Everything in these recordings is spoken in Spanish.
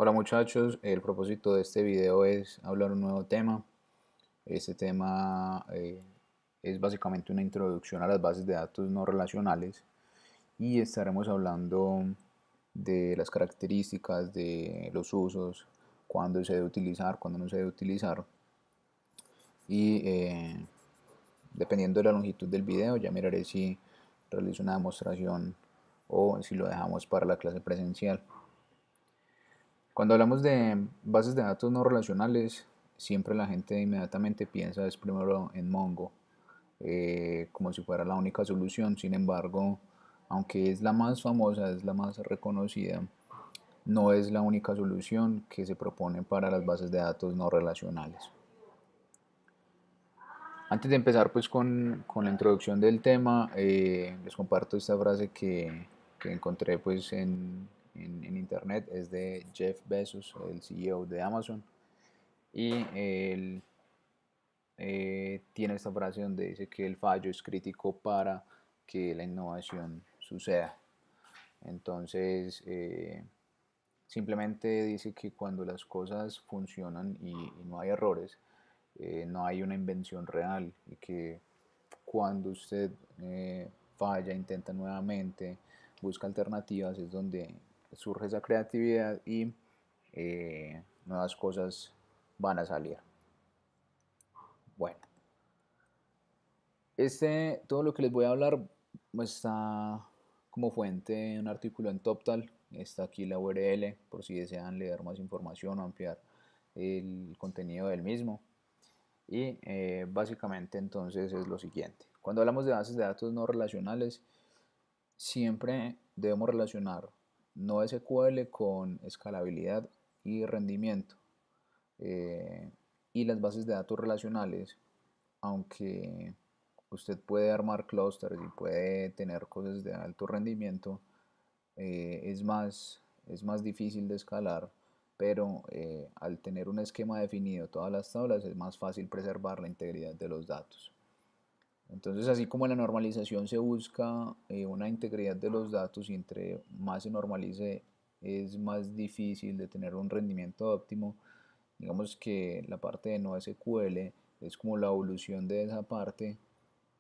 Hola muchachos, el propósito de este video es hablar un nuevo tema. Este tema es básicamente una introducción a las bases de datos no relacionales y estaremos hablando de las características, de los usos, cuándo se debe utilizar, cuándo no se debe utilizar y dependiendo de la longitud del video ya miraré si realizo una demostración o si lo dejamos para la clase presencial. Cuando hablamos de bases de datos no relacionales, siempre la gente inmediatamente piensa es primero en Mongo, como si fuera la única solución. Sin embargo, aunque es la más famosa, es la más reconocida, no es la única solución que se propone para las bases de datos no relacionales. Antes de empezar pues con la introducción del tema, les comparto esta frase que encontré pues en internet, es de Jeff Bezos, el CEO de Amazon, y él tiene esta frase donde dice que el fallo es crítico para que la innovación suceda. Entonces, simplemente dice que cuando las cosas funcionan y no hay errores, no hay una invención real y que cuando usted falla, intenta nuevamente, busca alternativas, es donde surge esa creatividad y nuevas cosas van a salir. Bueno, todo lo que les voy a hablar está como fuente en un artículo en TopTal. Está aquí la URL por si desean leer más información o ampliar el contenido del mismo. Y básicamente entonces es lo siguiente. Cuando hablamos de bases de datos no relacionales, siempre debemos relacionar NoSQL con escalabilidad y rendimiento. Eh, y las bases de datos relacionales, aunque usted puede armar clústeres y puede tener cosas de alto rendimiento, es más difícil de escalar, pero al tener un esquema definido todas las tablas es más fácil preservar la integridad de los datos. Entonces, así como en la normalización se busca una integridad de los datos y entre más se normalice es más difícil de tener un rendimiento óptimo, digamos que la parte de NoSQL es como la evolución de esa parte.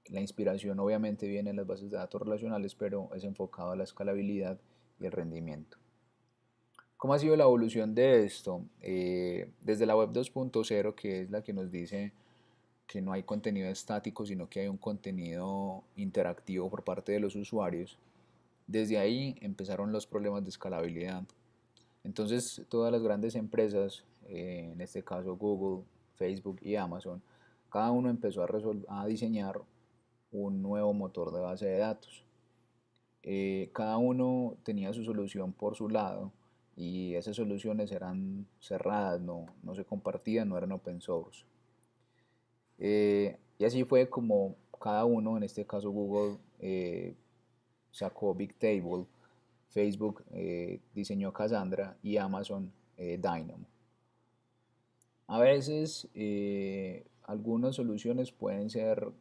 La inspiración obviamente viene en las bases de datos relacionales, pero es enfocado a la escalabilidad y el rendimiento. ¿Cómo ha sido la evolución de esto? Desde la web 2.0, que es la que nos dice que no hay contenido estático, sino que hay un contenido interactivo por parte de los usuarios, desde ahí empezaron los problemas de escalabilidad. Entonces, todas las grandes empresas, en este caso Google, Facebook y Amazon, cada uno empezó a diseñar un nuevo motor de base de datos. Cada uno tenía su solución por su lado y esas soluciones eran cerradas, no se compartían, no eran open source. Y así fue como cada uno, en este caso Google, sacó Bigtable, Facebook diseñó Cassandra y Amazon Dynamo. A veces algunas soluciones pueden ser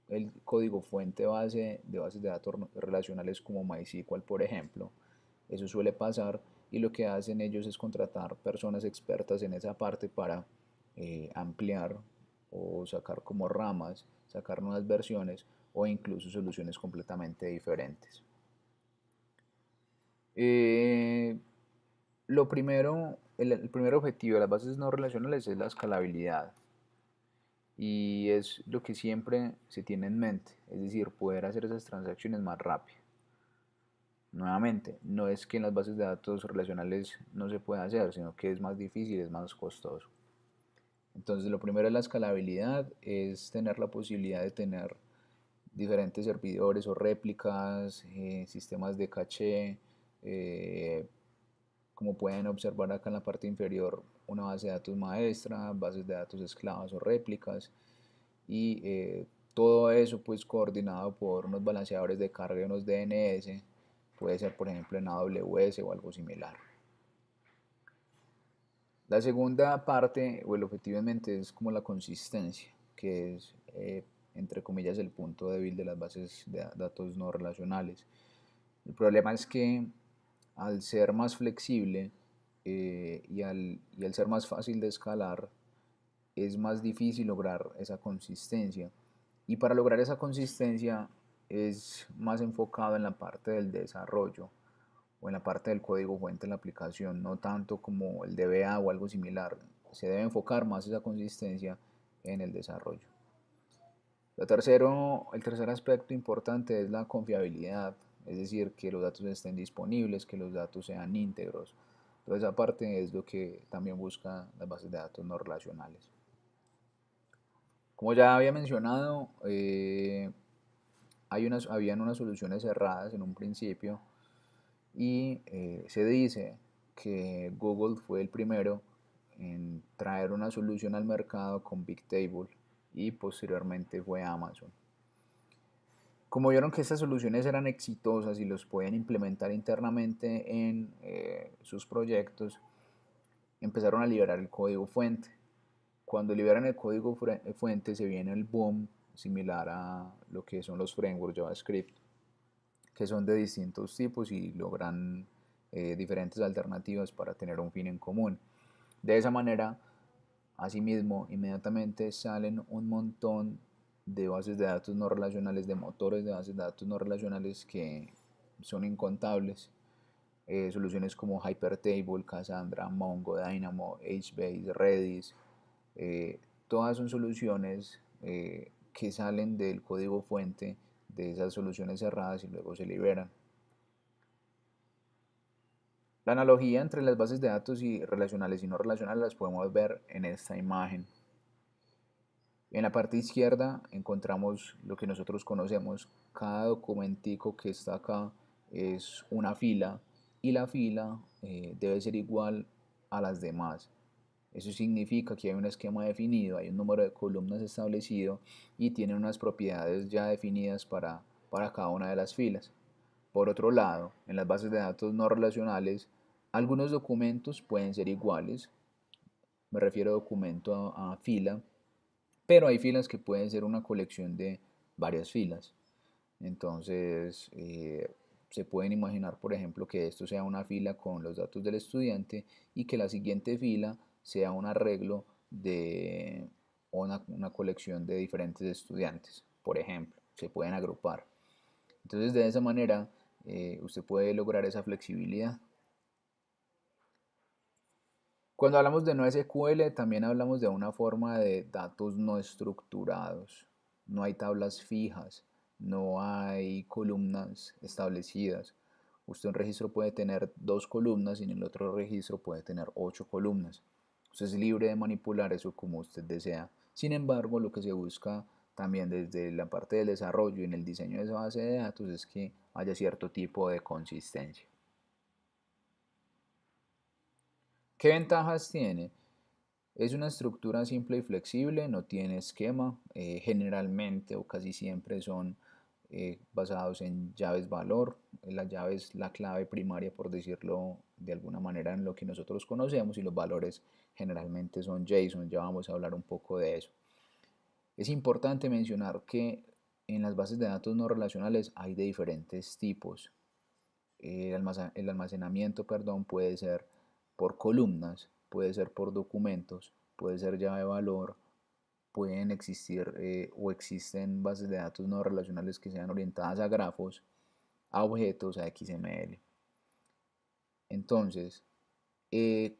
el código fuente base de bases de datos relacionales como MySQL, por ejemplo. Eso suele pasar y lo que hacen ellos es contratar personas expertas en esa parte para ampliar o sacar como ramas, sacar nuevas versiones o incluso soluciones completamente diferentes. Eh, el primer objetivo de las bases no relacionales es la escalabilidad y es lo que siempre se tiene en mente, es decir, poder hacer esas transacciones más rápido. Nuevamente, no es que en las bases de datos relacionales no se pueda hacer, sino que es más difícil, es más costoso. Entonces, lo primero es la escalabilidad, es tener la posibilidad de tener diferentes servidores o réplicas, sistemas de caché, eh, como pueden observar acá en la parte inferior, una base de datos maestra, bases de datos esclavas o réplicas, y todo eso pues coordinado por unos balanceadores de carga y unos DNS, puede ser por ejemplo en AWS o algo similar. La segunda parte o el objetivo en mente es como la consistencia, que es entre comillas el punto débil de las bases de datos no relacionales. El problema es que al ser más flexible y al ser más fácil de escalar, es más difícil lograr esa consistencia. Y para lograr esa consistencia es más enfocado en la parte del desarrollo o en la parte del código fuente de la aplicación, no tanto como el DBA o algo similar. Se debe enfocar más esa consistencia en el desarrollo. El tercer aspecto importante es la confiabilidad, es decir, que los datos estén disponibles, que los datos sean íntegros. Toda esa parte es lo que también busca las bases de datos no relacionales. Como ya había mencionado, habían unas soluciones cerradas en un principio y se dice que Google fue el primero en traer una solución al mercado con Bigtable y posteriormente fue Amazon. Como vieron que estas soluciones eran exitosas y los podían implementar internamente en sus proyectos, empezaron a liberar el código fuente. Cuando liberan el código fuente se viene el boom similar a lo que son los frameworks JavaScript, que son de distintos tipos y logran diferentes alternativas para tener un fin en común. De esa manera, asimismo, inmediatamente salen un montón de bases de datos no relacionales, de motores de bases de datos no relacionales que son incontables. Soluciones como Hypertable, Cassandra, Mongo, Dynamo, HBase, Redis, todas son soluciones que salen del código fuente de esas soluciones cerradas y luego se liberan. La analogía entre las bases de datos y relacionales y no relacionales las podemos ver en esta imagen. En la parte izquierda encontramos lo que nosotros conocemos. Cada documentico que está acá es una fila y la fila debe ser igual a las demás. Eso significa que hay un esquema definido, hay un número de columnas establecido y tiene unas propiedades ya definidas para cada una de las filas. Por otro lado, en las bases de datos no relacionales, algunos documentos pueden ser iguales, me refiero a documento a fila, pero hay filas que pueden ser una colección de varias filas. Entonces, se pueden imaginar, por ejemplo, que esto sea una fila con los datos del estudiante y que la siguiente fila sea un arreglo de una colección de diferentes estudiantes, por ejemplo. Se pueden agrupar. Entonces, de esa manera, usted puede lograr esa flexibilidad. Cuando hablamos de NoSQL, también hablamos de una forma de datos no estructurados. No hay tablas fijas, no hay columnas establecidas. Usted un registro puede tener 2 columnas y en el otro registro puede tener 8 columnas. Usted es libre de manipular eso como usted desea. Sin embargo, lo que se busca también desde la parte del desarrollo y en el diseño de esa base de datos es que haya cierto tipo de consistencia. ¿Qué ventajas tiene? Es una estructura simple y flexible, no tiene esquema, generalmente o casi siempre son basados en llaves valor. La llave es la clave primaria, por decirlo de alguna manera, en lo que nosotros conocemos y los valores generalmente son JSON. Ya vamos a hablar un poco de eso. Es importante mencionar que en las bases de datos no relacionales hay de diferentes tipos. El almacenamiento, perdón, puede ser por columnas, puede ser por documentos, puede ser llave de valor, pueden existir o existen bases de datos no relacionales que sean orientadas a grafos, a objetos, a XML. Entonces,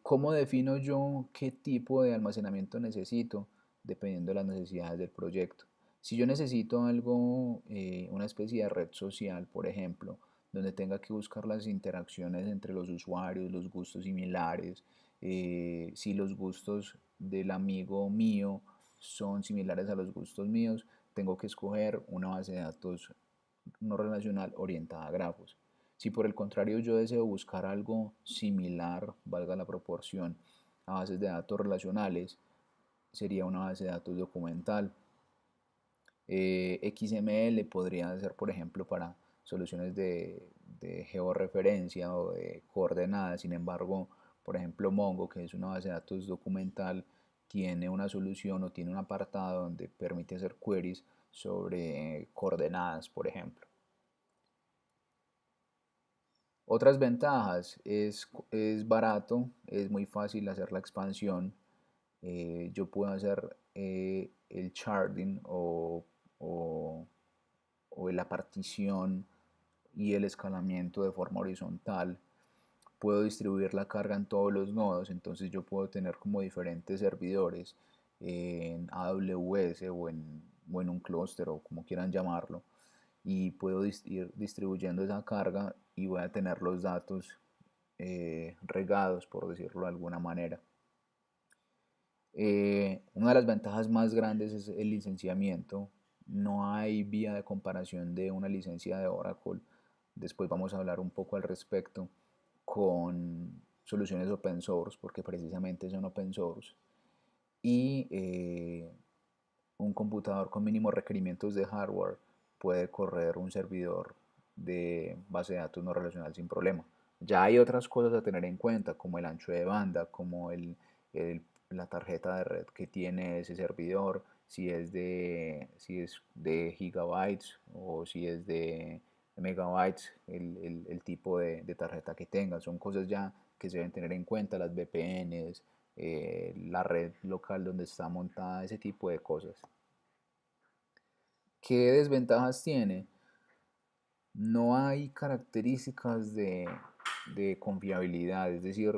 ¿cómo defino yo qué tipo de almacenamiento necesito? Dependiendo de las necesidades del proyecto. Si yo necesito algo, una especie de red social, por ejemplo, donde tenga que buscar las interacciones entre los usuarios, los gustos similares, si los gustos del amigo mío son similares a los gustos míos, tengo que escoger una base de datos no relacional orientada a grafos. Si por el contrario yo deseo buscar algo similar, valga la proporción, a bases de datos relacionales, sería una base de datos documental. XML podría ser, por ejemplo, para soluciones de georreferencia o de coordenadas. Sin embargo, por ejemplo, Mongo, que es una base de datos documental, tiene una solución o tiene un apartado donde permite hacer queries sobre coordenadas, por ejemplo. Otras ventajas es barato, es muy fácil hacer la expansión. Yo puedo hacer el sharding o, o la partición y el escalamiento de forma horizontal. Puedo distribuir la carga en todos los nodos, entonces yo puedo tener como diferentes servidores en AWS o en un clúster o como quieran llamarlo, y puedo ir distribuyendo esa carga y voy a tener los datos regados, por decirlo de alguna manera. Una de las ventajas más grandes es el licenciamiento. No hay vía de comparación de una licencia de Oracle. Después vamos a hablar un poco al respecto con soluciones open source, porque precisamente son open source. Y un computador con mínimos requerimientos de hardware puede correr un servidor de base de datos no relacional sin problema. Ya hay otras cosas a tener en cuenta, como el ancho de banda, como la tarjeta de red que tiene ese servidor, si es de gigabytes o si es de megabytes, el tipo de tarjeta que tenga. Son cosas ya que se deben tener en cuenta, las VPNs, la red local donde está montada, ese tipo de cosas. ¿Qué desventajas tiene? No hay características de confiabilidad, es decir,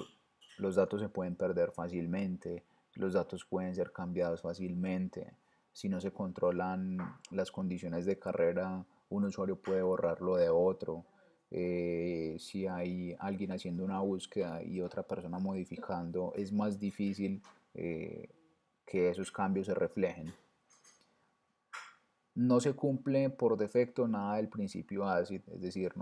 los datos se pueden perder fácilmente, los datos pueden ser cambiados fácilmente, si no se controlan las condiciones de carrera, un usuario puede borrarlo de otro, si hay alguien haciendo una búsqueda y otra persona modificando, es más difícil que esos cambios se reflejen. No se cumple por defecto nada del principio ACID, es decir,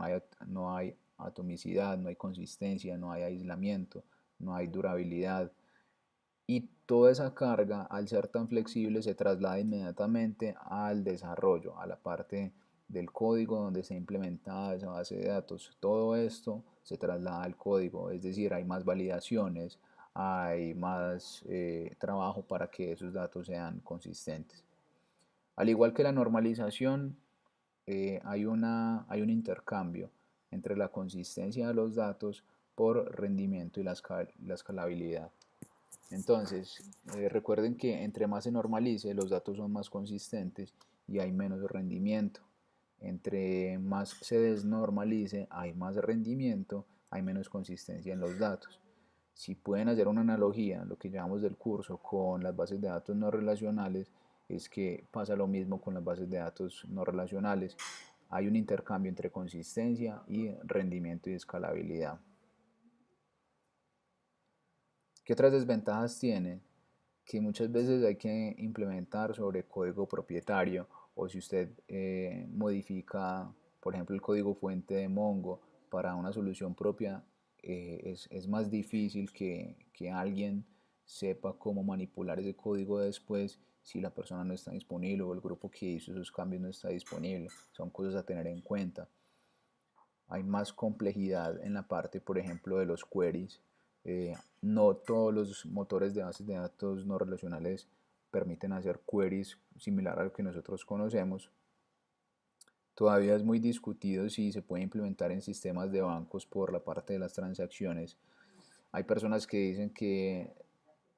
no hay atomicidad, no hay consistencia, no hay aislamiento, no hay durabilidad. Y toda esa carga, al ser tan flexible, se traslada inmediatamente al desarrollo, a la parte del código donde está implementada esa base de datos. Todo esto se traslada al código, es decir, hay más validaciones, hay más trabajo para que esos datos sean consistentes. Al igual que la normalización, hay un intercambio entre la consistencia de los datos por rendimiento y la escalabilidad. Entonces, recuerden que entre más se normalice, los datos son más consistentes y hay menos rendimiento. Entre más se desnormalice, hay más rendimiento, hay menos consistencia en los datos. Si pueden hacer una analogía, lo que llamamos del curso, con las bases de datos no relacionales, es que pasa lo mismo con las bases de datos no relacionales. Hay un intercambio entre consistencia y rendimiento y escalabilidad. ¿Qué otras desventajas tiene? Que muchas veces hay que implementar sobre código propietario o si usted modifica, por ejemplo, el código fuente de Mongo para una solución propia, es más difícil que alguien sepa cómo manipular ese código después si la persona no está disponible o el grupo que hizo esos cambios no está disponible. Son cosas a tener en cuenta. Hay más complejidad en la parte, por ejemplo, de los queries. No todos los motores de bases de datos no relacionales permiten hacer queries similar a lo que nosotros conocemos. Todavía es muy discutido si se puede implementar en sistemas de bancos por la parte de las transacciones. Hay personas que dicen que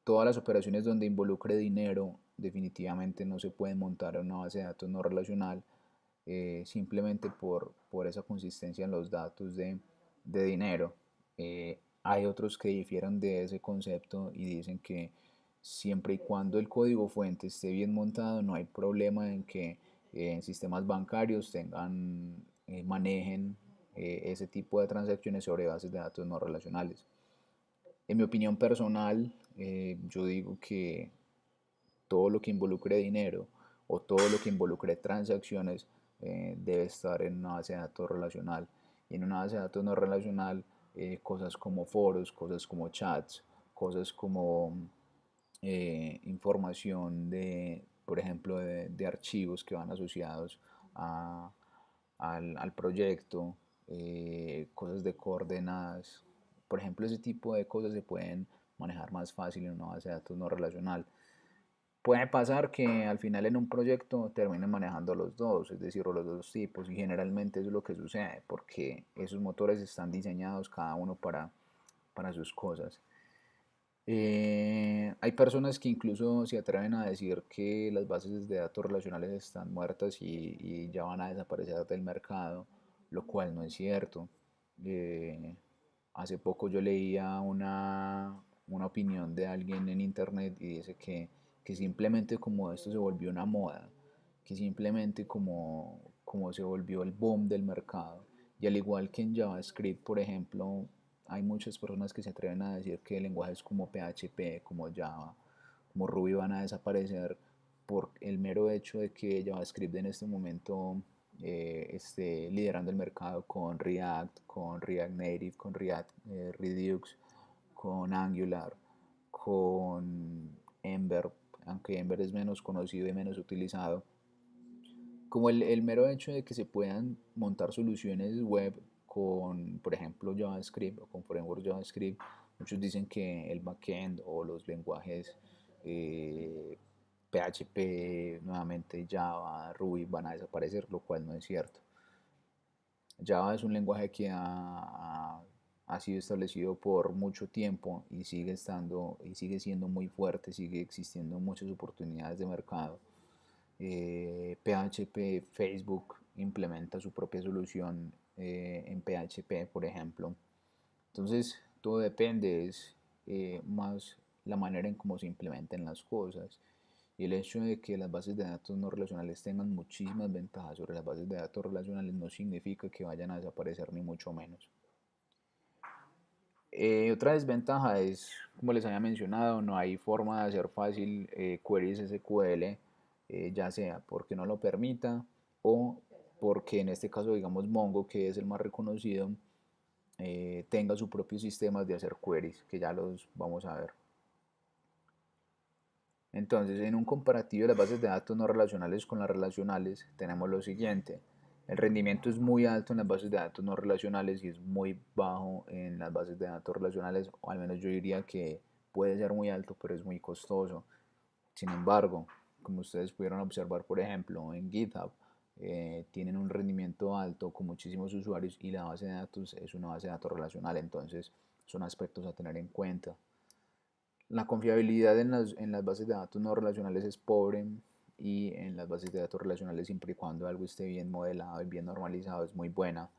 todas las operaciones donde involucre dinero definitivamente no se pueden montar en una base de datos no relacional, simplemente por esa consistencia en los datos de dinero. Hay otros que difieren de ese concepto y dicen que siempre y cuando el código fuente esté bien montado, no hay problema en que en sistemas bancarios manejen ese tipo de transacciones sobre bases de datos no relacionales. En mi opinión personal, yo digo que todo lo que involucre dinero o todo lo que involucre transacciones debe estar en una base de datos relacional. Y en una base de datos no relacional, cosas como foros, cosas como chats, cosas como información de, por ejemplo, de archivos que van asociados a, al proyecto, cosas de coordenadas. Por ejemplo, ese tipo de cosas se pueden manejar más fácil en una base de datos no relacional. Puede pasar que al final en un proyecto terminen manejando los dos, es decir, o los dos tipos, y generalmente eso es lo que sucede, porque esos motores están diseñados cada uno para sus cosas. Hay personas que incluso se atreven a decir que las bases de datos relacionales están muertas y ya van a desaparecer del mercado, lo cual no es cierto. Eh, Hace poco yo leía una opinión de alguien en internet y dice que simplemente como esto se volvió una moda, que simplemente como se volvió el boom del mercado, y al igual que en JavaScript, por ejemplo, hay muchas personas que se atreven a decir que lenguajes como PHP, como Java, como Ruby van a desaparecer por el mero hecho de que JavaScript en este momento esté liderando el mercado con React, con React Native, con React Redux, con Angular, con Ember, aunque Ember es menos conocido y menos utilizado, como el mero hecho de que se puedan montar soluciones web con, por ejemplo, JavaScript o con framework JavaScript. Muchos dicen que el backend o los lenguajes PHP, nuevamente Java, Ruby van a desaparecer, lo cual no es cierto. Java es un lenguaje que ha sido establecido por mucho tiempo y sigue estando y sigue siendo muy fuerte, sigue existiendo muchas oportunidades de mercado. PHP, Facebook implementa su propia solución en PHP, por ejemplo. Entonces, todo depende, es más la manera en cómo se implementen las cosas. Y el hecho de que las bases de datos no relacionales tengan muchísimas ventajas sobre las bases de datos relacionales no significa que vayan a desaparecer ni mucho menos. Otra desventaja es, como les había mencionado, no hay forma de hacer fácil queries SQL, ya sea porque no lo permita o porque en este caso, digamos, Mongo, que es el más reconocido, tenga su propio sistema de hacer queries, que ya los vamos a ver. Entonces, en un comparativo de las bases de datos no relacionales con las relacionales, tenemos lo siguiente. El rendimiento es muy alto en las bases de datos no relacionales y es muy bajo en las bases de datos relacionales, o al menos yo diría que puede ser muy alto, pero es muy costoso. Sin embargo, como ustedes pudieron observar, por ejemplo, en GitHub, tienen un rendimiento alto con muchísimos usuarios y la base de datos es una base de datos relacional, entonces son aspectos a tener en cuenta. La confiabilidad en las bases de datos no relacionales es pobre y en las bases de datos relacionales, siempre y cuando algo esté bien modelado y bien normalizado, es muy buena.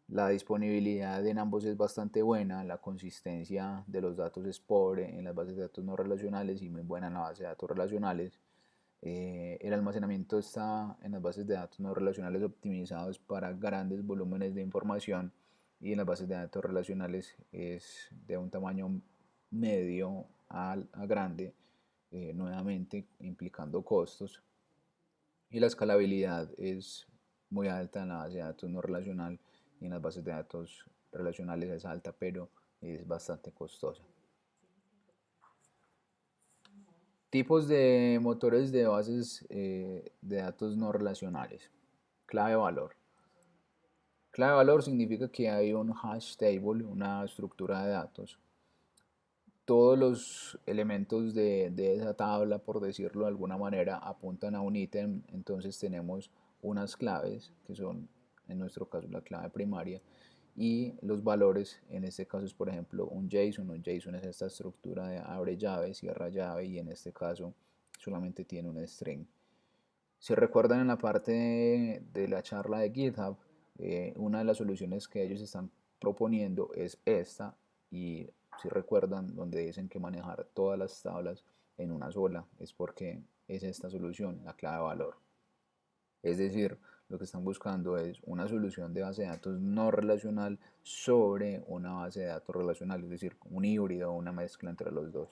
La disponibilidad en ambos es bastante buena, la consistencia de los datos es pobre en las bases de datos no relacionales y muy buena en la base de datos relacionales. El almacenamiento está en las bases de datos no relacionales optimizados para grandes volúmenes de información y en las bases de datos relacionales es de un tamaño medio a grande, nuevamente implicando costos. Y la escalabilidad es muy alta en la base de datos no relacional y en las bases de datos relacionales es alta, pero es bastante costosa. Tipos de motores de bases de datos no relacionales. Clave valor. Clave valor significa que hay un hash table, una estructura de datos. Todos los elementos de esa tabla, por decirlo de alguna manera, apuntan a un ítem. Entonces tenemos unas claves, que son en nuestro caso la clave primaria, y los valores, en este caso es por ejemplo un JSON. Un JSON es esta estructura de abre llave, cierra llave, y en este caso solamente tiene un string. Si recuerdan en la parte de la charla de GitHub, una de las soluciones que ellos están proponiendo es esta, y si recuerdan donde dicen que manejar todas las tablas en una sola, es porque es esta solución, la clave de valor. Es decir, lo que están buscando es una solución de base de datos no relacional sobre una base de datos relacional, es decir, un híbrido o una mezcla entre los dos.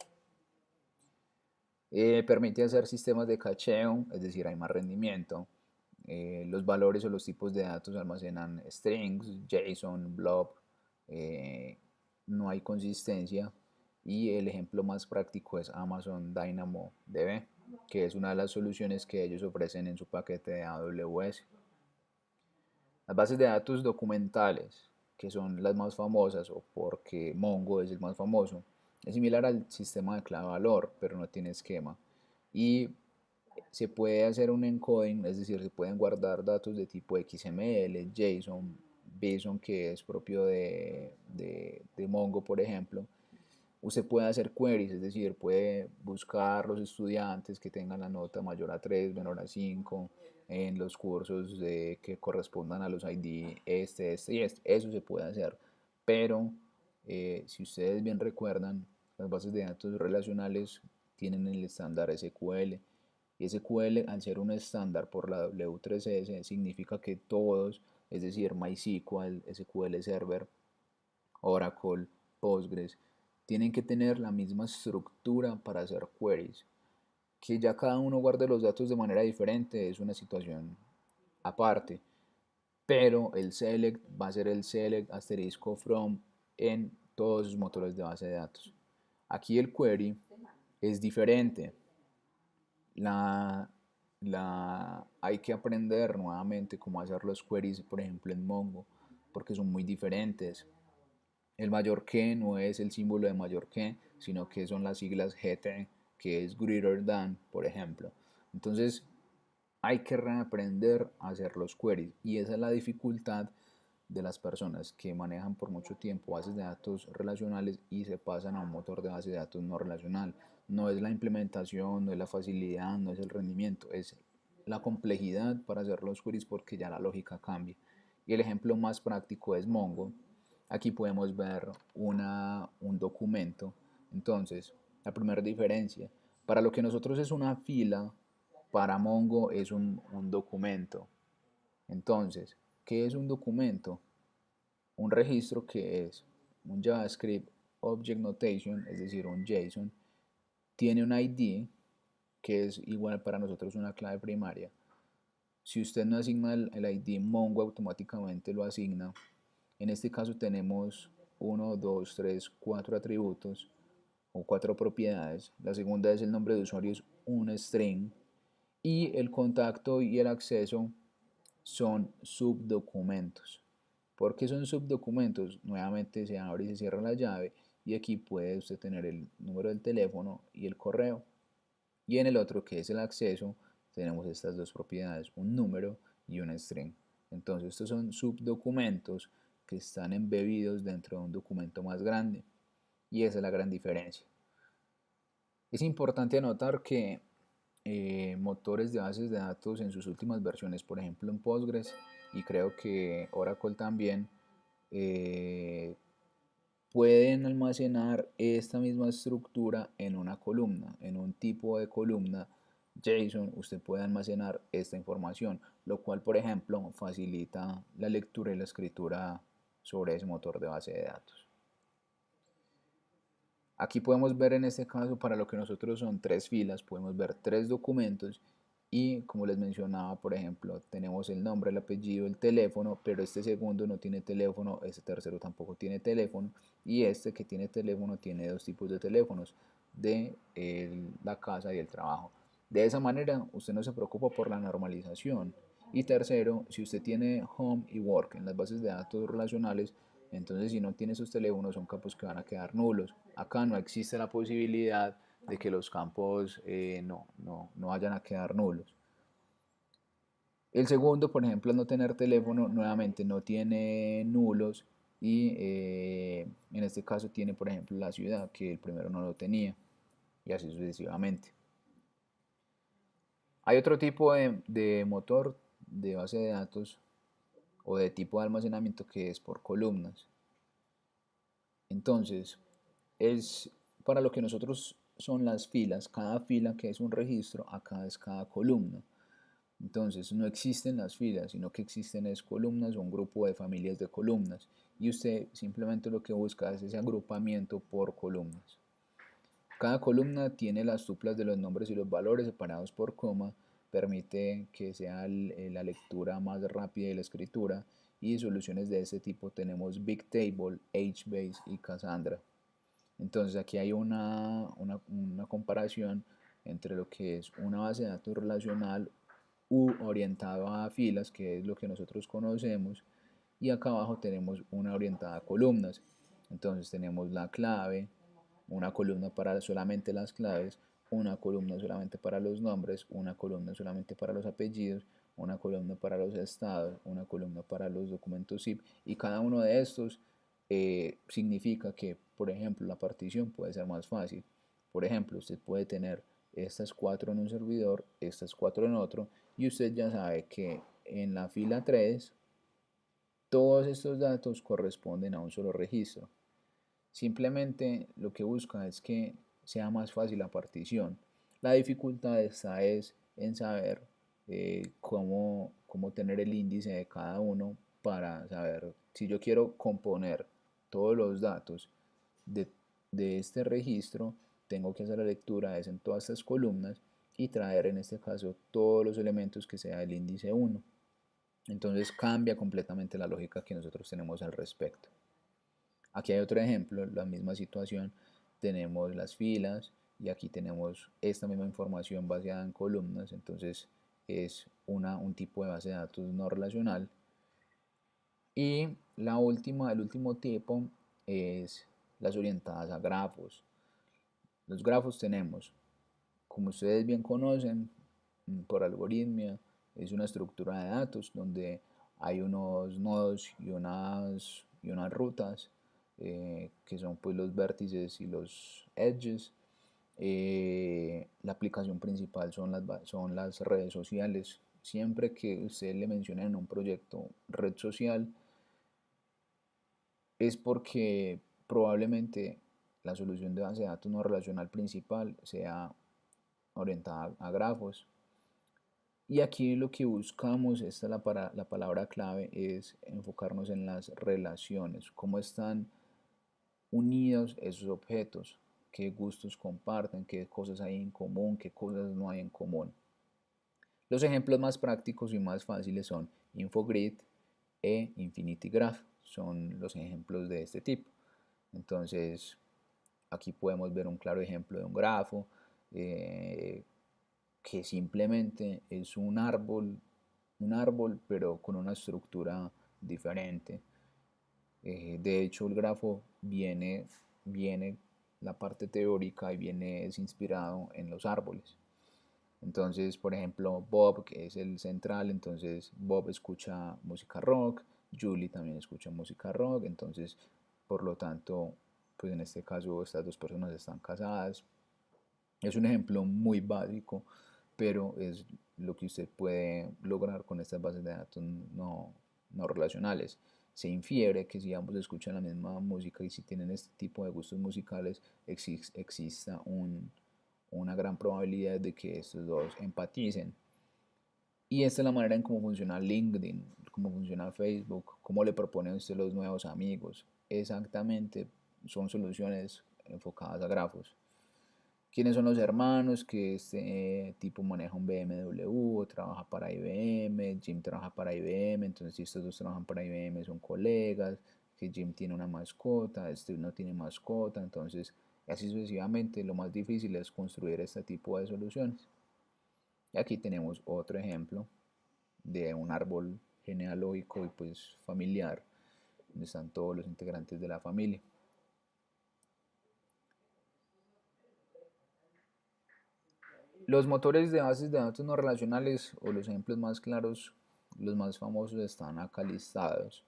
Permite hacer sistemas de cacheo, es decir, hay más rendimiento. Los valores o los tipos de datos almacenan strings, JSON, blob, eh, no hay consistencia. Y el ejemplo más práctico es Amazon DynamoDB, que es una de las soluciones que ellos ofrecen en su paquete de AWS. Las bases de datos documentales, que son las más famosas, o porque Mongo es el más famoso, es similar al sistema de clave valor, pero no tiene esquema. y se puede hacer un encoding, es decir, se pueden guardar datos de tipo XML, JSON, BSON, que es propio de Mongo, por ejemplo. Usted puede hacer queries, es decir, puede buscar los estudiantes que tengan la nota mayor a 3, menor a 5, en los cursos que correspondan a los ID este y este. Eso se puede hacer. Pero si ustedes bien recuerdan, las bases de datos relacionales tienen el estándar SQL. Y SQL, al ser un estándar por la W3C, significa que todos, es decir, MySQL, SQL Server, Oracle, Postgres, tienen que tener la misma estructura para hacer queries. Que ya cada uno guarde los datos de manera diferente es una situación aparte, pero el select va a ser el select asterisco from en todos sus motores de base de datos. Aquí el query es diferente. La, hay que aprender nuevamente cómo hacer los queries, por ejemplo, en Mongo, porque son muy diferentes. El mayor que no es el símbolo de mayor que, sino que son las siglas GT, que es greater than, por ejemplo. Entonces, hay que reaprender a hacer los queries y esa es la dificultad de las personas que manejan por mucho tiempo bases de datos relacionales y se pasan a un motor de base de datos no relacional. No es la implementación, no es la facilidad, no es el rendimiento, es la complejidad para hacer los queries porque ya la lógica cambia. Y el ejemplo más práctico es Mongo. Aquí podemos ver un documento. Entonces, la primera diferencia, para lo que nosotros es una fila, para Mongo es un documento. Entonces, ¿qué es un documento? Un registro que es un JavaScript Object Notation, es decir, un JSON, tiene un ID que es igual para nosotros una clave primaria. Si usted no asigna el ID, Mongo automáticamente lo asigna. En este caso tenemos 1, 2, 3, 4 atributos o 4 propiedades. La segunda es el nombre de usuario, es un string. Y el contacto y el acceso son subdocumentos. ¿Por qué son subdocumentos? Nuevamente se abre y se cierra la llave y aquí puede usted tener el número del teléfono y el correo. Y en el otro, que es el acceso, tenemos estas dos propiedades, un número y un string. Entonces estos son subdocumentos que están embebidos dentro de un documento más grande y esa es la gran diferencia. Es importante anotar que motores de bases de datos en sus últimas versiones, por ejemplo en Postgres y creo que Oracle también, eh, pueden almacenar esta misma estructura en una columna, en un tipo de columna JSON. Usted puede almacenar esta información, lo cual, por ejemplo, facilita la lectura y la escritura sobre ese motor de base de datos. Aquí podemos ver en este caso para lo que nosotros son tres filas, podemos ver tres documentos y como les mencionaba, por ejemplo, tenemos el nombre, el apellido, el teléfono, pero este segundo no tiene teléfono, este tercero tampoco tiene teléfono y este que tiene teléfono tiene dos tipos de teléfonos, de la casa y el trabajo. De esa manera usted no se preocupa por la normalización. Y tercero, si usted tiene home y work en las bases de datos relacionales, entonces si no tiene esos teléfonos son campos que van a quedar nulos. Acá no existe la posibilidad de que los campos no vayan a quedar nulos. El segundo, por ejemplo, al no tener teléfono, nuevamente no tiene nulos y en este caso tiene, por ejemplo, la ciudad, que el primero no lo tenía y así sucesivamente. Hay otro tipo de motor de base de datos o de tipo de almacenamiento que es por columnas. Entonces, es para lo que nosotros son las filas, cada fila que es un registro, acá es cada columna. Entonces no existen las filas, sino que existen es columnas o un grupo de familias de columnas. Y usted simplemente lo que busca es ese agrupamiento por columnas. Cada columna tiene las tuplas de los nombres y los valores separados por coma, permite que sea la lectura más rápida y la escritura. Y soluciones de este tipo tenemos Bigtable, HBase y Cassandra. Entonces aquí hay una comparación entre lo que es una base de datos relacional u orientado a filas, que es lo que nosotros conocemos, y acá abajo tenemos una orientada a columnas. Entonces tenemos la clave, una columna para solamente las claves, una columna solamente para los nombres, una columna solamente para los apellidos, una columna para los estados, una columna para los documentos zip, y cada uno de estos significa que, por ejemplo, la partición puede ser más fácil. Por ejemplo, usted puede tener estas 4 en un servidor, estas 4 en otro, y usted ya sabe que en la fila 3 todos estos datos corresponden a un solo registro. Simplemente lo que busca es que sea más fácil la partición. La dificultad está es en saber cómo tener el índice de cada uno para saber si yo quiero componer todos los datos de, de este registro, tengo que hacer la lectura de eso en todas estas columnas y traer en este caso todos los elementos que sea el índice 1. Entonces cambia completamente la lógica que nosotros tenemos al respecto. Aquí hay otro ejemplo, la misma situación, tenemos las filas y aquí tenemos esta misma información basada en columnas, entonces es un tipo de base de datos no relacional. Y el último tipo es las orientadas a grafos. Los grafos tenemos, como ustedes bien conocen, por algoritmia, es una estructura de datos donde hay unos nodos y unas rutas que son pues los vértices y los edges. La aplicación principal son las redes sociales. Siempre que ustedes le mencionen en un proyecto red social, es porque probablemente la solución de base de datos no relacional principal sea orientada a grafos. Y aquí lo que buscamos, esta es la palabra clave, es enfocarnos en las relaciones, cómo están unidos esos objetos, qué gustos comparten, qué cosas hay en común, qué cosas no hay en común. Los ejemplos más prácticos y más fáciles son Infogrid e Infinity Graph, son los ejemplos de este tipo. Entonces, aquí podemos ver un claro ejemplo de un grafo que simplemente es un árbol pero con una estructura diferente. De hecho, el grafo viene la parte teórica y viene es inspirado en los árboles. Entonces, por ejemplo, Bob, que es el central, entonces Bob escucha música rock, Julie también escucha música rock, entonces, por lo tanto, pues en este caso estas dos personas están casadas. Es un ejemplo muy básico, pero es lo que usted puede lograr con estas bases de datos no relacionales. Se infiere que si ambos escuchan la misma música y si tienen este tipo de gustos musicales, exista una gran probabilidad de que estos dos empaticen. Y esta es la manera en cómo funciona LinkedIn, cómo funciona Facebook, cómo le propone a usted los nuevos amigos. Exactamente, son soluciones enfocadas a grafos. ¿Quiénes son los hermanos? Que este tipo maneja un BMW o trabaja para IBM, Jim trabaja para IBM, entonces si estos dos trabajan para IBM son colegas, que Jim tiene una mascota, este no tiene mascota, entonces así sucesivamente. Lo más difícil es construir este tipo de soluciones. Y aquí tenemos otro ejemplo de un árbol genealógico y pues familiar, donde están todos los integrantes de la familia. Los motores de bases de datos no relacionales o los ejemplos más claros, los más famosos están acá listados.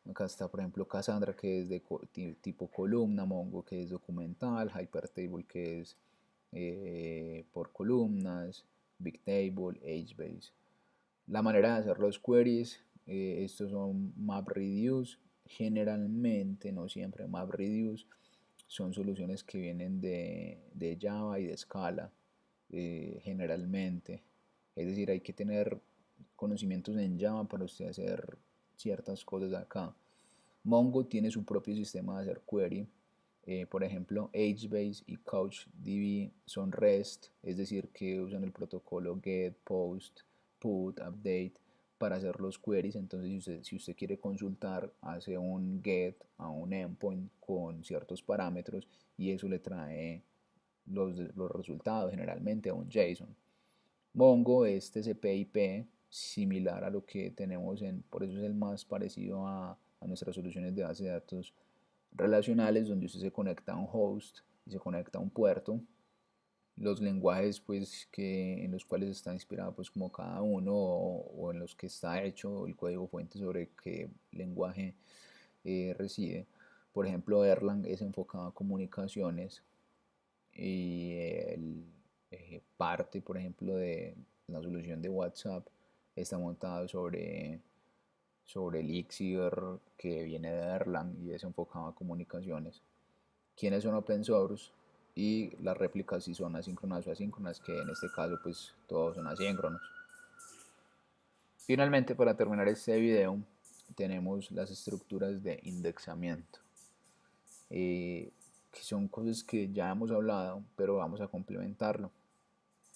Acá está, por ejemplo, Cassandra, que es de tipo columna, Mongo, que es documental, Hypertable, que es por columnas, Bigtable, HBase. La manera de hacer los queries, estos son MapReduce, generalmente, no siempre, MapReduce son soluciones que vienen de Java y de Scala, generalmente. Es decir, hay que tener conocimientos en Java para usted hacer ciertas cosas acá. Mongo tiene su propio sistema de hacer query. Por ejemplo, HBase y CouchDB son REST, es decir, que usan el protocolo get, post, put, update para hacer los queries. Entonces, si usted quiere consultar, hace un get a un endpoint con ciertos parámetros y eso le trae los resultados generalmente a un JSON. Mongo es TCP/IP, similar a lo que tenemos por eso es el más parecido a nuestras soluciones de base de datos relacionales, donde usted se conecta a un host y se conecta a un puerto. los lenguajes pues en los cuales está inspirado pues como cada uno o en los que está hecho el código fuente sobre qué lenguaje reside. Por ejemplo, Erlang es enfocado a comunicaciones y parte, por ejemplo, de la solución de WhatsApp está montado sobre Elixir, que viene de Erlang y es enfocado a comunicaciones. ¿Quiénes son open source? Y las réplicas si son asíncronas o asíncronas, que en este caso pues todos son asíncronos. Finalmente, para terminar este video, tenemos las estructuras de indexamiento, que son cosas que ya hemos hablado, pero vamos a complementarlo.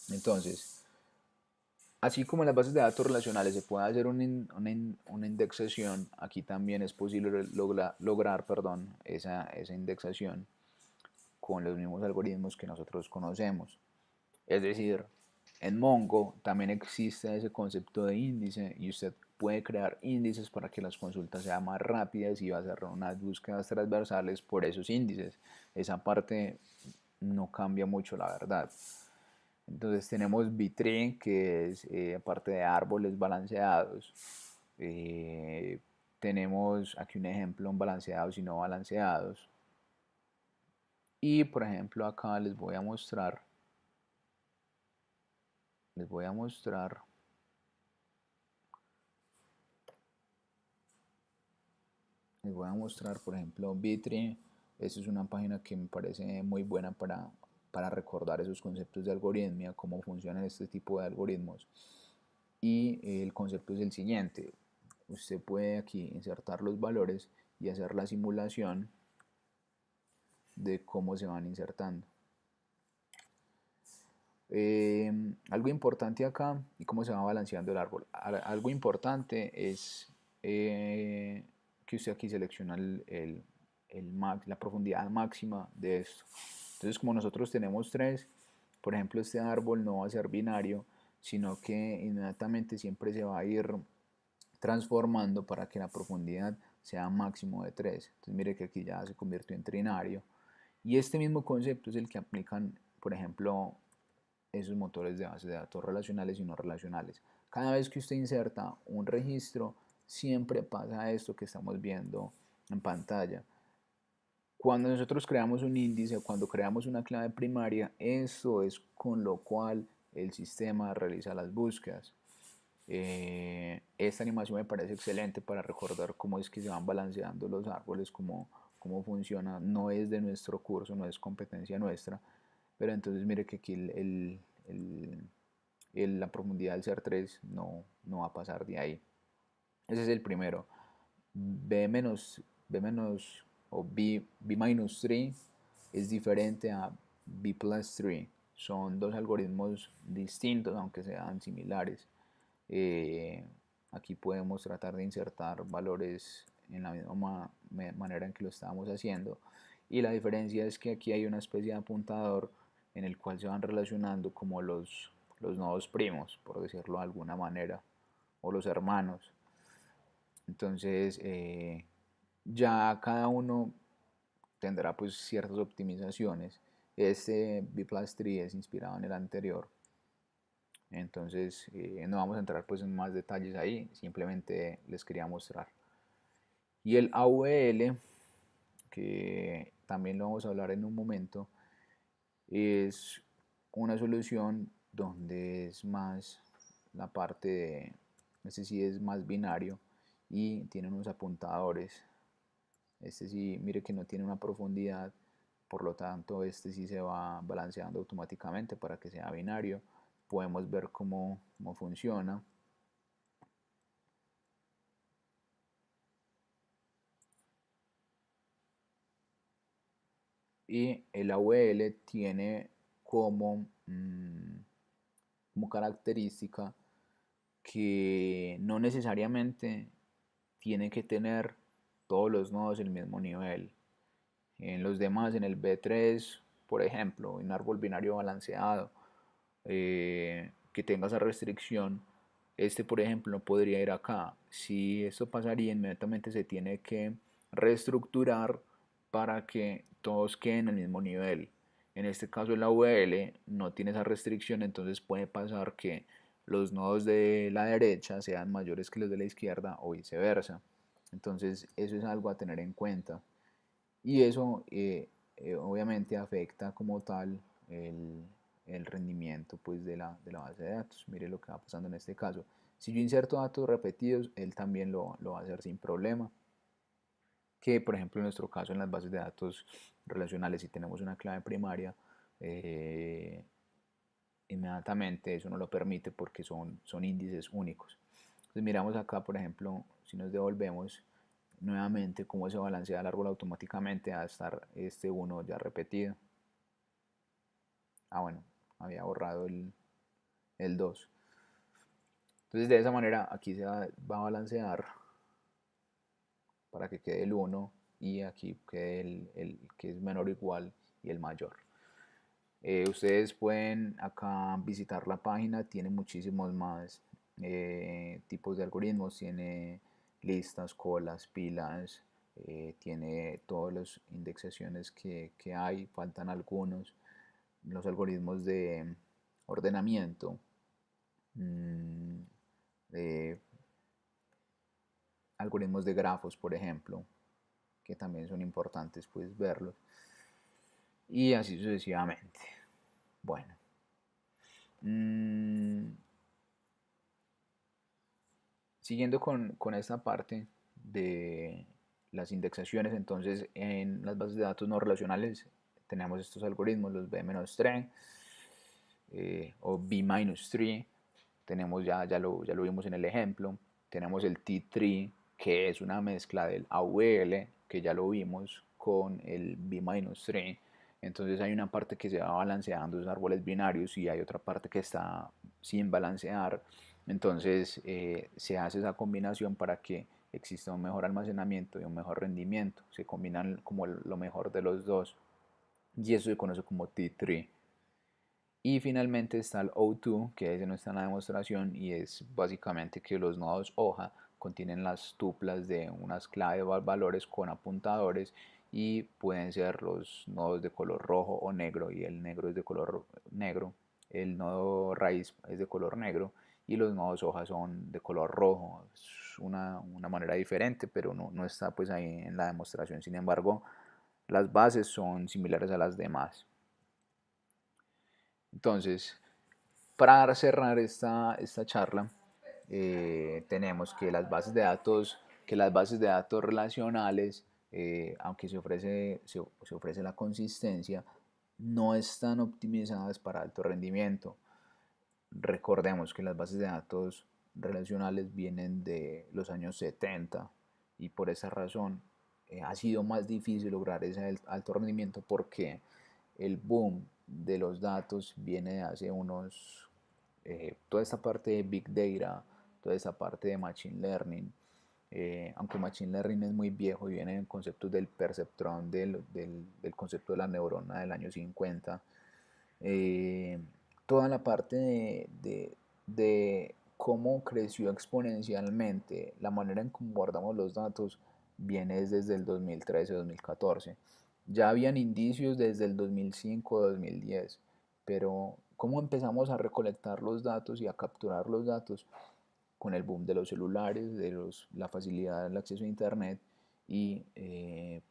Entonces, así como en las bases de datos relacionales se puede hacer una indexación, aquí también es posible lograr esa indexación con los mismos algoritmos que nosotros conocemos. Es decir, en Mongo también existe ese concepto de índice y usted puede crear índices para que las consultas sean más rápidas y va a hacer unas búsquedas transversales por esos índices. Esa parte no cambia mucho, la verdad. Entonces tenemos B-tree, que es parte de árboles balanceados. Eh, tenemos aquí un ejemplo en balanceados y no balanceados. Y por ejemplo acá les voy a mostrar, por ejemplo B-tree. Esta es una página que me parece muy buena para recordar esos conceptos de algoritmia, cómo funcionan este tipo de algoritmos. Y el concepto es el siguiente: usted puede aquí insertar los valores y hacer la simulación de cómo se van insertando. Algo importante acá y cómo se va balanceando el árbol. Algo importante es que usted aquí selecciona la profundidad máxima de esto. Entonces, como nosotros tenemos tres, por ejemplo, este árbol no va a ser binario, sino que inmediatamente siempre se va a ir transformando para que la profundidad sea máximo de 3. Entonces mire que aquí ya se convirtió en trinario. Y este mismo concepto es el que aplican, por ejemplo, esos motores de base de datos relacionales y no relacionales. Cada vez que usted inserta un registro, siempre pasa esto que estamos viendo en pantalla. Cuando nosotros creamos un índice, cuando creamos una clave primaria, eso es con lo cual el sistema realiza las búsquedas. Esta animación me parece excelente para recordar cómo es que se van balanceando los árboles, cómo funciona. No es de nuestro curso, no es competencia nuestra, pero entonces mire que aquí la profundidad del ser 3 no va a pasar de ahí. Ese es el primero. B menos o B minus 3 es diferente a B plus 3. Son dos algoritmos distintos, aunque sean similares. Eh, Aquí podemos tratar de insertar valores en la misma manera en que lo estábamos haciendo. Y la diferencia es que aquí hay una especie de apuntador en el cual se van relacionando como los nodos primos, por decirlo de alguna manera, o los hermanos. Entonces, ya cada uno tendrá pues ciertas optimizaciones. Este B plus 3 es inspirado en el anterior. Entonces, no vamos a entrar pues en más detalles ahí, simplemente les quería mostrar. Y el AVL, que también lo vamos a hablar en un momento, es una solución donde es más la parte de, este sí es más binario y tiene unos apuntadores. Este sí, mire que no tiene una profundidad, por lo tanto este sí se va balanceando automáticamente para que sea binario. Podemos ver cómo funciona. Y el AVL tiene como característica que no necesariamente tiene que tener todos los nodos el mismo nivel. En los demás, en el B3, por ejemplo, un árbol binario balanceado, que tenga esa restricción, este por ejemplo no podría ir acá. Si esto pasaría, inmediatamente se tiene que reestructurar para que todos queden al mismo nivel. En este caso la URL no tiene esa restricción, entonces puede pasar que los nodos de la derecha sean mayores que los de la izquierda o viceversa. Entonces eso es algo a tener en cuenta. Y eso obviamente afecta como tal el, el rendimiento pues, de la base de datos. Mire lo que va pasando en este caso. Si yo inserto datos repetidos, él también lo va a hacer sin problema. Que por ejemplo en nuestro caso en las bases de datos relacionales, si tenemos una clave primaria, eh, inmediatamente eso no lo permite porque son índices únicos. Entonces miramos acá, por ejemplo, si nos devolvemos nuevamente cómo se balancea el árbol automáticamente a estar este 1 ya repetido. Ah, bueno, había borrado el 2. Entonces de esa manera aquí se va a balancear para que quede el 1 y aquí quede el que es menor o igual y el mayor. Ustedes pueden acá visitar la página, tiene muchísimos más tipos de algoritmos, tiene listas, colas, pilas, tiene todas las indexaciones que hay, faltan algunos, los algoritmos de ordenamiento, mmm, de algoritmos de grafos, por ejemplo, que también son importantes pues verlos, y así sucesivamente. Bueno. Siguiendo con esta parte de las indexaciones, entonces en las bases de datos no relacionales tenemos estos algoritmos, los B-3 o B-3, tenemos ya lo vimos en el ejemplo, tenemos el T3 que es una mezcla del AVL, que ya lo vimos, con el B-3, entonces hay una parte que se va balanceando esos árboles binarios y hay otra parte que está sin balancear, entonces se hace esa combinación para que exista un mejor almacenamiento y un mejor rendimiento, se combinan como lo mejor de los dos y eso se conoce como T3. Y finalmente está el O2, que ese no está en la demostración y es básicamente que los nodos hoja contienen las tuplas de unas claves valores con apuntadores y pueden ser los nodos de color rojo o negro y el negro es de color negro, el nodo raíz es de color negro y los nodos hoja son de color rojo. Es una manera diferente, pero no está pues ahí en la demostración. Sin embargo, las bases son similares a las demás. Entonces, para cerrar esta charla, tenemos que las bases de datos relacionales, aunque se ofrece la consistencia, no están optimizadas para alto rendimiento. Recordemos que las bases de datos relacionales vienen de los años 70 y por esa razón ha sido más difícil lograr ese alto rendimiento porque el boom de los datos viene de hace toda esta parte de Big Data, toda esta parte de Machine Learning, aunque Machine Learning es muy viejo y viene en conceptos del perceptrón, del concepto de la neurona del año 50, eh, toda la parte de cómo creció exponencialmente la manera en cómo guardamos los datos viene desde el 2013-2014. Ya habían indicios desde el 2005-2010, pero cómo empezamos a recolectar los datos y a capturar los datos con el boom de los celulares, la facilidad del acceso a Internet y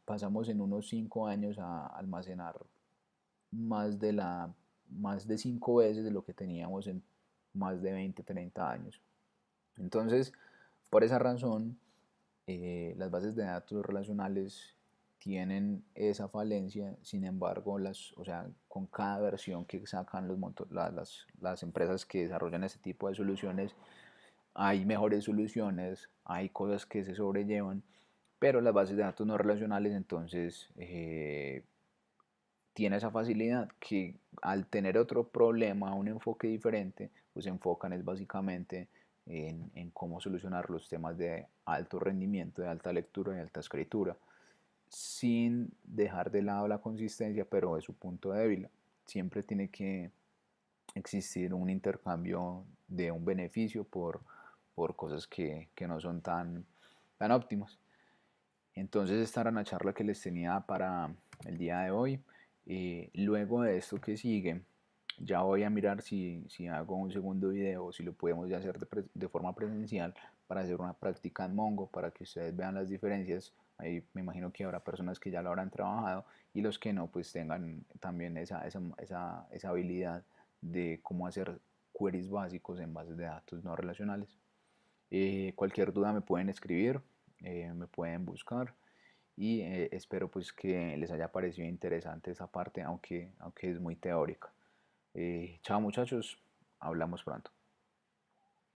pasamos en unos 5 años a almacenar más más de 5 veces de lo que teníamos en más de 20, 30 años. Entonces, por esa razón, las bases de datos relacionales tienen esa falencia, sin embargo, o sea, con cada versión que sacan las empresas que desarrollan este tipo de soluciones, hay mejores soluciones, hay cosas que se sobrellevan, pero las bases de datos no relacionales entonces tiene esa facilidad que al tener otro problema, un enfoque diferente, pues se enfocan es básicamente en cómo solucionar los temas de alto rendimiento, de alta lectura y alta escritura, sin dejar de lado la consistencia, pero es su punto débil. Siempre tiene que existir un intercambio de un beneficio por cosas que no son tan óptimas. Entonces esta era una charla que les tenía para el día de hoy. Luego de esto que sigue, ya voy a mirar si hago un segundo video o si lo podemos ya hacer de forma presencial para hacer una práctica en Mongo para que ustedes vean las diferencias. Ahí me imagino que habrá personas que ya lo habrán trabajado y los que no, pues tengan también esa habilidad de cómo hacer queries básicos en bases de datos no relacionales. Cualquier duda me pueden escribir, me pueden buscar y espero pues que les haya parecido interesante esa parte, aunque es muy teórica. Chao muchachos, hablamos pronto.